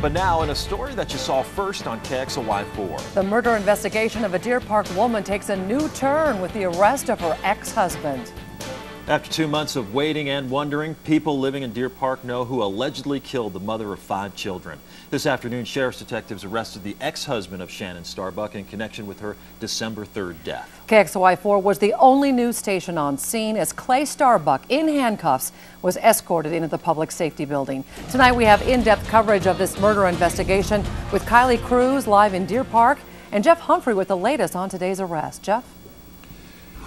But now, in a story that you saw first on KXLY4. The murder investigation of a Deer Park woman takes a new turn with the arrest of her ex-husband. After 2 months of waiting and wondering, people living in Deer Park know who allegedly killed the mother of 5 children. This afternoon, sheriff's detectives arrested the ex-husband of Chanin Starbuck in connection with her December 3rd death. KXLY4 was the only news station on scene as Clay Starbuck, in handcuffs, was escorted into the public safety building. Tonight we have in-depth coverage of this murder investigation with Kylie Cruz live in Deer Park and Jeff Humphrey with the latest on today's arrest. Jeff?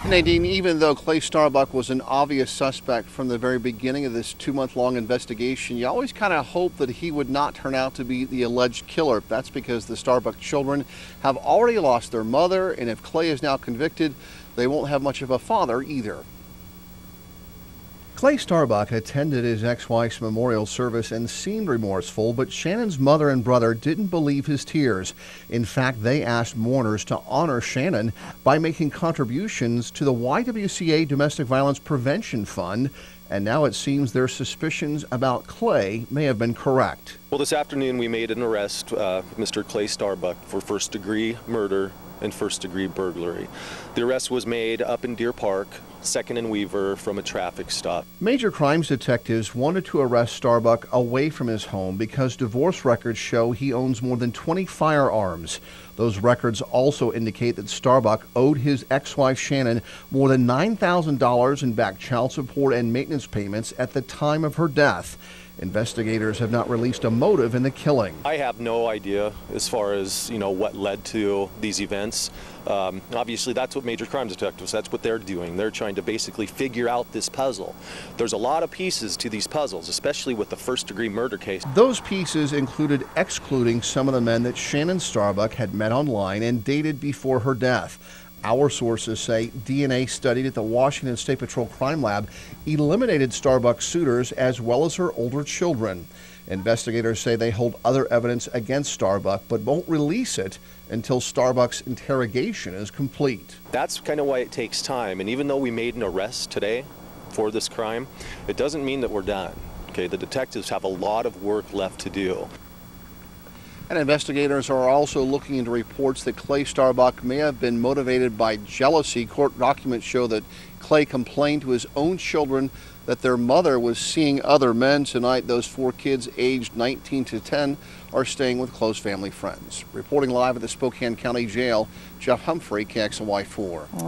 Nadine, even though Clay Starbuck was an obvious suspect from the very beginning of this 2-month-long investigation, you always kind of hope that he would not turn out to be the alleged killer. That's because the Starbuck children have already lost their mother, and if Clay is now convicted, they won't have much of a father either. Clay Starbuck attended his ex-wife's memorial service and seemed remorseful, but Chanin's mother and brother didn't believe his tears. In fact, they asked mourners to honor Chanin by making contributions to the YWCA Domestic Violence Prevention Fund, and now it seems their suspicions about Clay may have been correct. Well, this afternoon we made an arrest, Mr. Clay Starbuck, for first-degree murder and first-degree burglary. The arrest was made up in Deer Park, 2nd and Weaver, from a traffic stop. Major crimes detectives wanted to arrest Starbuck away from his home because divorce records show he owns more than 20 firearms. Those records also indicate that Starbuck owed his ex-wife Chanin more than $9,000 in back child support and maintenance payments at the time of her death. Investigators have not released a motive in the killing. I have no idea as far as, what led to these events. Obviously, that's what major crimes detectives, that's what they're doing. They're trying to basically figure out this puzzle. There's a lot of pieces to these puzzles, especially with the first-degree murder case. Those pieces included excluding some of the men that Chanin Starbuck had met online and dated before her death. Our sources say DNA studied at the Washington State Patrol Crime Lab eliminated Starbuck's suitors as well as her older children. Investigators say they hold other evidence against Starbuck but won't release it until Starbuck's interrogation is complete. That's kind of why it takes time, and even though we made an arrest today for this crime, it doesn't mean that we're done. Okay, the detectives have a lot of work left to do. And investigators are also looking into reports that Clay Starbuck may have been motivated by jealousy. Court documents show that Clay complained to his own children that their mother was seeing other men. Tonight, those 4 kids aged 19 to 10 are staying with close family friends. Reporting live at the Spokane County Jail, Jeff Humphrey, KXLY4.